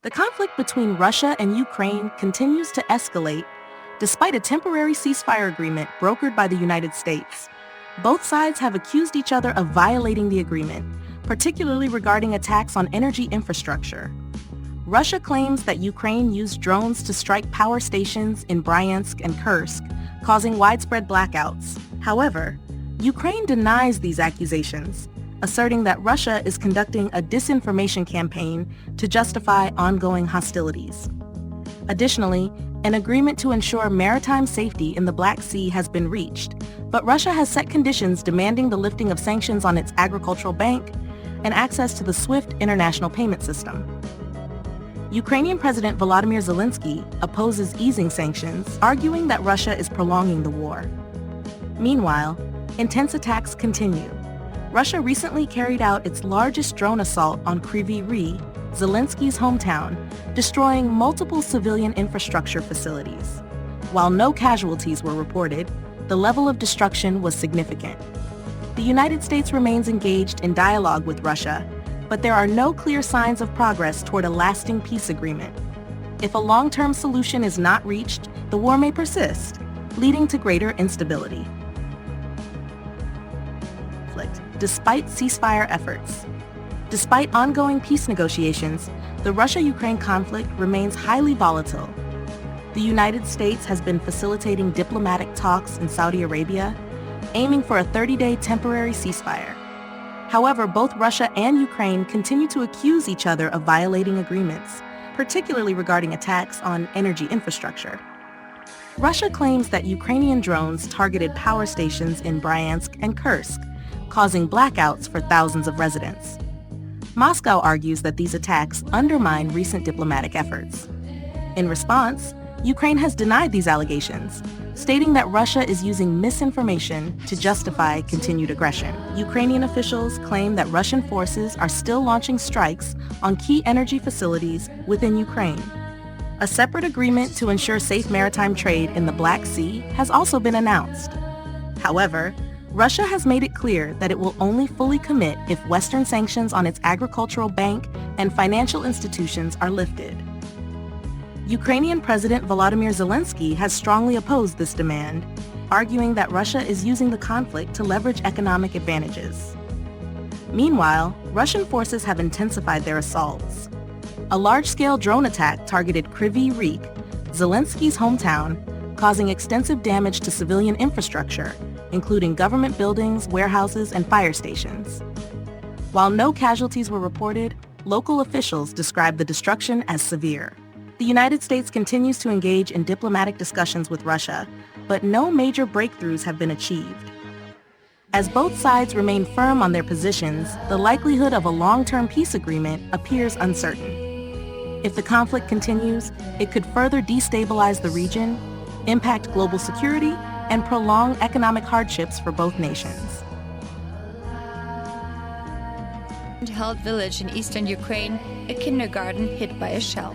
The conflict between Russia and Ukraine continues to escalate despite a temporary ceasefire agreement brokered by the United States. Both sides have accused each other of violating the agreement, particularly regarding attacks on energy infrastructure. Russia claims that Ukraine used drones to strike power stations in Bryansk and Kursk, causing widespread blackouts. However, Ukraine denies these accusations, asserting that Russia is conducting a disinformation campaign to justify ongoing hostilities. Additionally, an agreement to ensure maritime safety in the Black Sea has been reached, but Russia has set conditions demanding the lifting of sanctions on its agricultural bank and access to the SWIFT international payment system. Ukrainian President Volodymyr Zelensky opposes easing sanctions, arguing that Russia is prolonging the war. Meanwhile, intense attacks continue. Russia recently carried out its largest drone assault on Kryvyi Rih, Zelensky's hometown, destroying multiple civilian infrastructure facilities. While no casualties were reported, the level of destruction was significant. The United States remains engaged in dialogue with Russia, but there are no clear signs of progress toward a lasting peace agreement. If a long-term solution is not reached, the war may persist, leading to greater instability. Despite ceasefire efforts. Despite ongoing peace negotiations, the Russia-Ukraine conflict remains highly volatile. The United States has been facilitating diplomatic talks in Saudi Arabia, aiming for a 30-day temporary ceasefire. However, both Russia and Ukraine continue to accuse each other of violating agreements, particularly regarding attacks on energy infrastructure. Russia claims that Ukrainian drones targeted power stations in Bryansk and Kursk, causing blackouts for thousands of residents. Moscow argues that these attacks undermine recent diplomatic efforts. In response, Ukraine has denied these allegations, stating that Russia is using misinformation to justify continued aggression. Ukrainian officials claim that Russian forces are still launching strikes on key energy facilities within Ukraine. A separate agreement to ensure safe maritime trade in the Black Sea has also been announced. However, Russia has made it clear that it will only fully commit if Western sanctions on its agricultural bank and financial institutions are lifted. Ukrainian President Volodymyr Zelensky has strongly opposed this demand, arguing that Russia is using the conflict to leverage economic advantages. Meanwhile, Russian forces have intensified their assaults. A large-scale drone attack targeted Kryvyi Rih, Zelensky's hometown, causing extensive damage to civilian infrastructure, including government buildings, warehouses, and fire stations. While no casualties were reported, local officials described the destruction as severe. The United States continues to engage in diplomatic discussions with Russia, but no major breakthroughs have been achieved. As both sides remain firm on their positions, the likelihood of a long-term peace agreement appears uncertain. If the conflict continues, it could further destabilize the region, impact global security, and prolong economic hardships for both nations. Held village in eastern Ukraine, a kindergarten hit by a shell.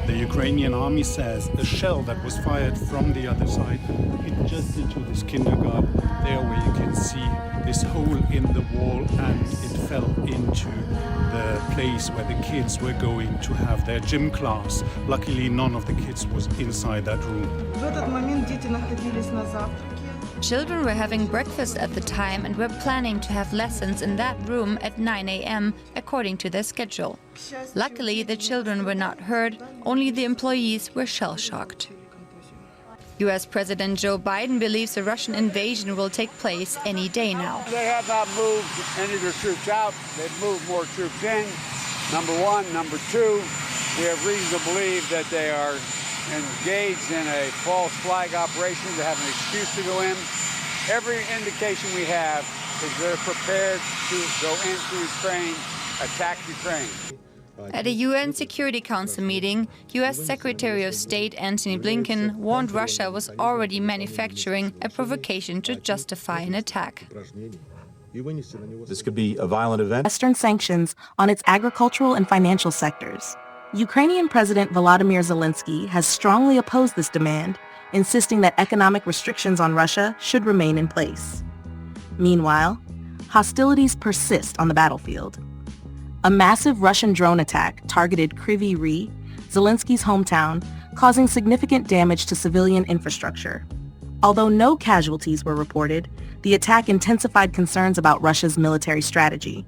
The Ukrainian army says a shell that was fired from the other side hit just into this kindergarten, there where you can see this hole in the wall, and it fell into the place where the kids were going to have their gym class. Luckily, none of the kids was inside that room. Children were having breakfast at the time and were planning to have lessons in that room at 9 a.m. according to their schedule. Luckily, the children were not hurt, only the employees were shell-shocked. US President Joe Biden believes a Russian invasion will take place any day now. They have not moved any of their troops out. They've moved more troops in, number one. Number two, we have reason to believe that they are engaged in a false flag operation to have an excuse to go in. Every indication we have is they're prepared to go into Ukraine, attack Ukraine. At a UN Security Council meeting, US Secretary of State Antony Blinken warned Russia was already manufacturing a provocation to justify an attack. This could be a violent event. Western sanctions on its agricultural and financial sectors. Ukrainian President Volodymyr Zelensky has strongly opposed this demand, insisting that economic restrictions on Russia should remain in place. Meanwhile, hostilities persist on the battlefield. A massive Russian drone attack targeted Kryvyi Rih, Zelensky's hometown, causing significant damage to civilian infrastructure. Although no casualties were reported, the attack intensified concerns about Russia's military strategy.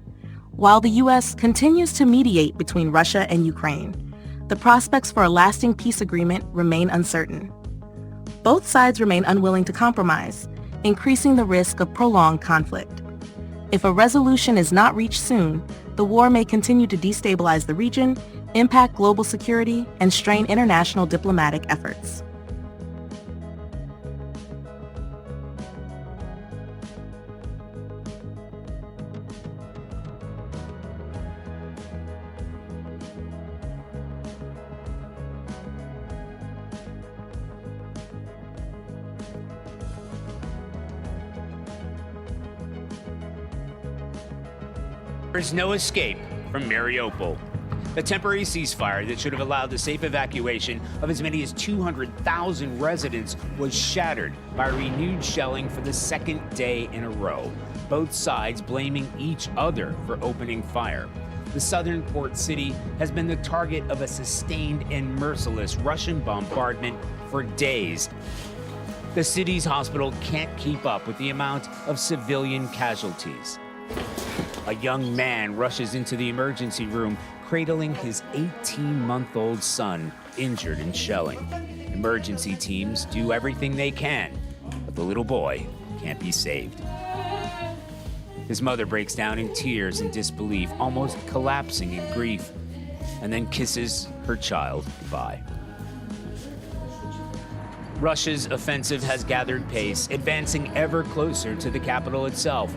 While the U.S. continues to mediate between Russia and Ukraine, the prospects for a lasting peace agreement remain uncertain. Both sides remain unwilling to compromise, increasing the risk of prolonged conflict. If a resolution is not reached soon, the war may continue to destabilize the region, impact global security, and strain international diplomatic efforts. There's no escape from Mariupol. A temporary ceasefire that should have allowed the safe evacuation of as many as 200,000 residents was shattered by renewed shelling for the second day in a row, both sides blaming each other for opening fire. The southern port city has been the target of a sustained and merciless Russian bombardment for days. The city's hospital can't keep up with the amount of civilian casualties. A young man rushes into the emergency room, cradling his 18-month-old son, injured in shelling. Emergency teams do everything they can, but the little boy can't be saved. His mother breaks down in tears and disbelief, almost collapsing in grief, and then kisses her child goodbye. Russia's offensive has gathered pace, advancing ever closer to the capital itself.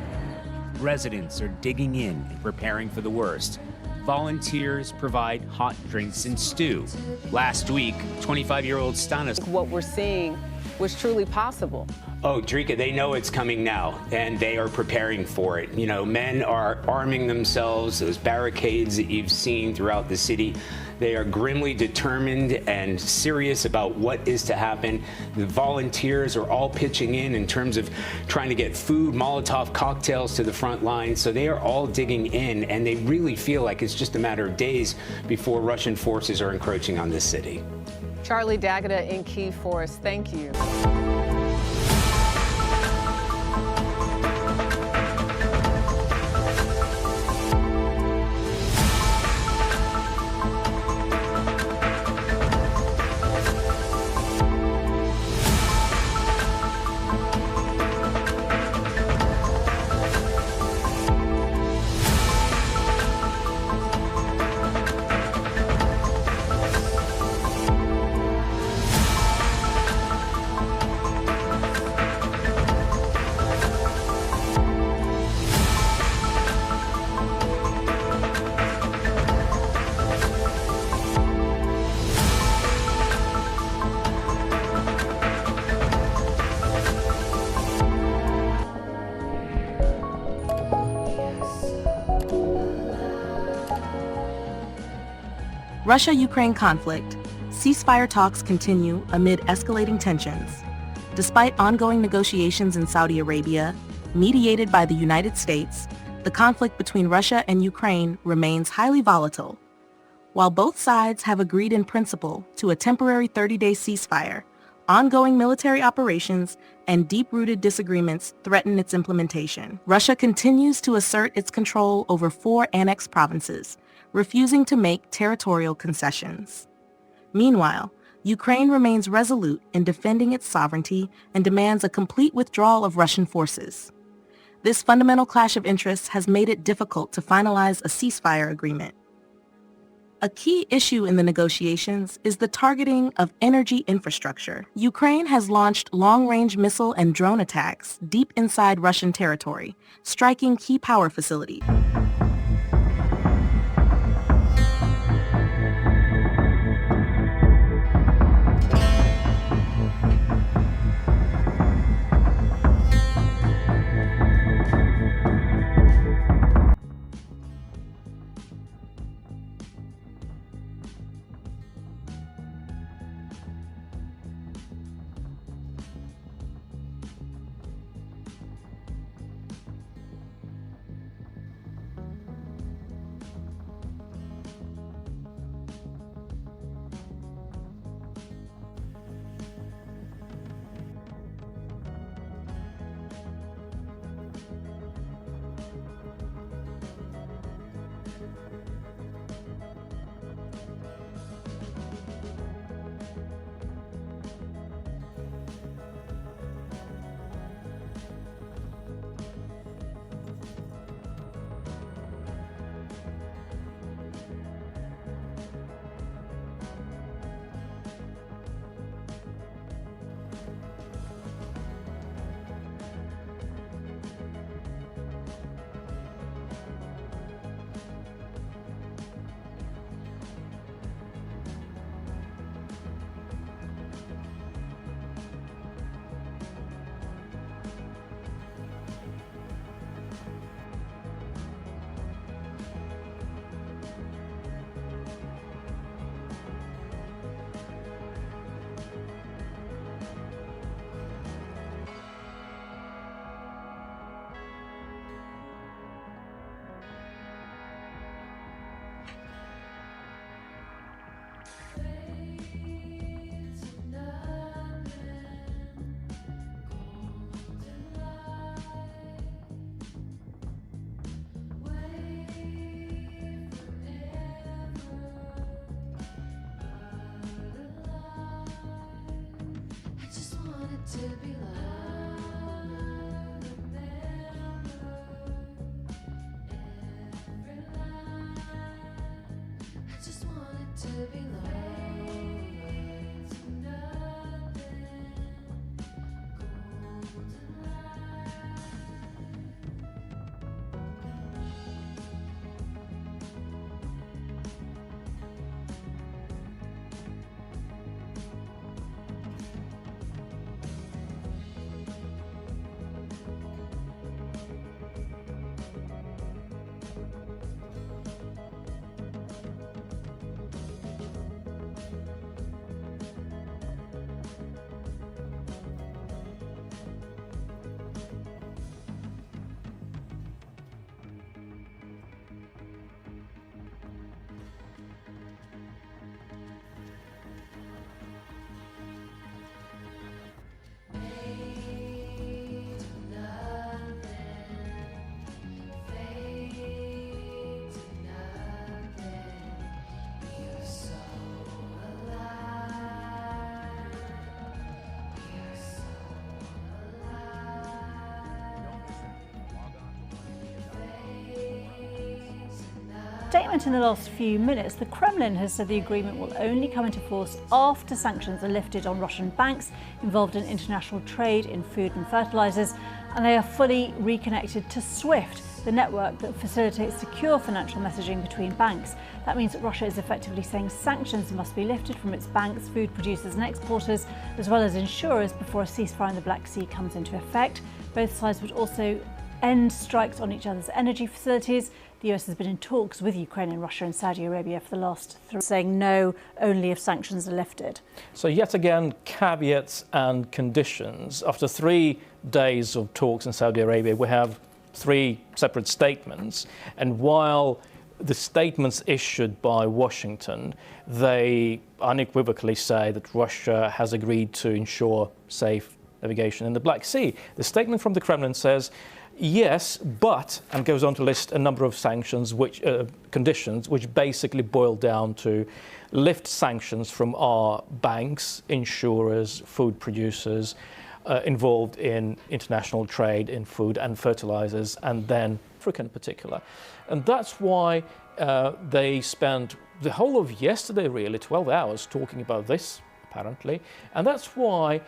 Residents are digging in and preparing for the worst. Volunteers provide hot drinks and stew. Last week, 25-year-old Stanis. What we're seeing was truly possible. Oh, Drika, they know it's coming now, and they are preparing for it. You know, men are arming themselves, those barricades that you've seen throughout the city. They are grimly determined and serious about what is to happen. The volunteers are all pitching in terms of trying to get food, Molotov cocktails to the front line. So they are all digging in, and they really feel like it's just a matter of days before Russian forces are encroaching on this city. Charlie D'Agata in Key for us. Thank you. Russia-Ukraine conflict. Ceasefire talks continue amid escalating tensions. Despite ongoing negotiations in Saudi Arabia, mediated by the United States, the conflict between Russia and Ukraine remains highly volatile. While both sides have agreed in principle to a temporary 30-day ceasefire, ongoing military operations and deep-rooted disagreements threaten its implementation. Russia continues to assert its control over 4 annexed provinces, refusing to make territorial concessions. Meanwhile, Ukraine remains resolute in defending its sovereignty and demands a complete withdrawal of Russian forces. This fundamental clash of interests has made it difficult to finalize a ceasefire agreement. A key issue in the negotiations is the targeting of energy infrastructure. Ukraine has launched long-range missile and drone attacks deep inside Russian territory, striking key power facilities. statement in the last few minutes, the Kremlin has said the agreement will only come into force after sanctions are lifted on Russian banks involved in international trade in food and fertilizers, and they are fully reconnected to SWIFT, the network that facilitates secure financial messaging between banks. That means that Russia is effectively saying sanctions must be lifted from its banks, food producers and exporters, as well as insurers, before a ceasefire in the Black Sea comes into effect. Both sides would also end strikes on each other's energy facilities. The US has been in talks with Ukraine and Russia and Saudi Arabia for the last 3 saying no only if sanctions are lifted. So yet again, caveats and conditions. After 3 days of talks in Saudi Arabia, we have 3 separate statements, and while the statements issued by Washington, they unequivocally say that Russia has agreed to ensure safe navigation in the Black Sea. The statement from the Kremlin says, yes, but, and goes on to list a number of sanctions, which conditions, which basically boil down to lift sanctions from our banks, insurers, food producers, involved in international trade in food and fertilizers, and then Africa in particular. And that's why they spent the whole of yesterday, really, 12 hours talking about this, apparently. And that's why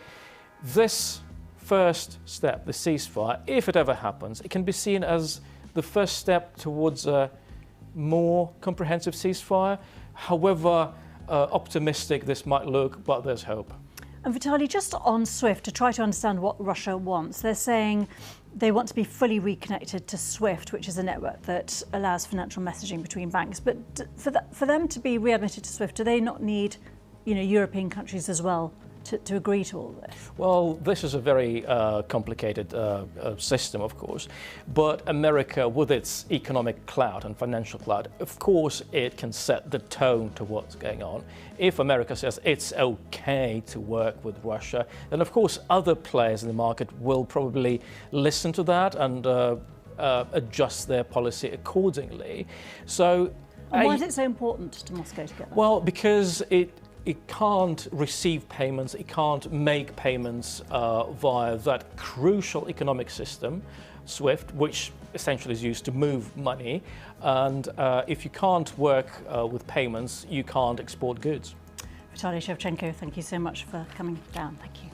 this first step, the ceasefire, if it ever happens, it can be seen as the first step towards a more comprehensive ceasefire. However optimistic this might look, but there's hope. And Vitaly, just on SWIFT, to try to understand what Russia wants, they're saying they want to be fully reconnected to SWIFT, which is a network that allows financial messaging between banks. But for them to be readmitted to SWIFT, do they not need, European countries as well to agree to all this? Well, this is a very complicated system, of course, but America, with its economic clout and financial clout, of course it can set the tone to what's going on. If America says it's okay to work with Russia, then of course other players in the market will probably listen to that and adjust their policy accordingly. So, and why is it so important to Moscow to get that? Well, because it can't receive payments, it can't make payments via that crucial economic system, SWIFT, which essentially is used to move money. And if you can't work with payments, you can't export goods. Vitaly Shevchenko, thank you so much for coming down. Thank you.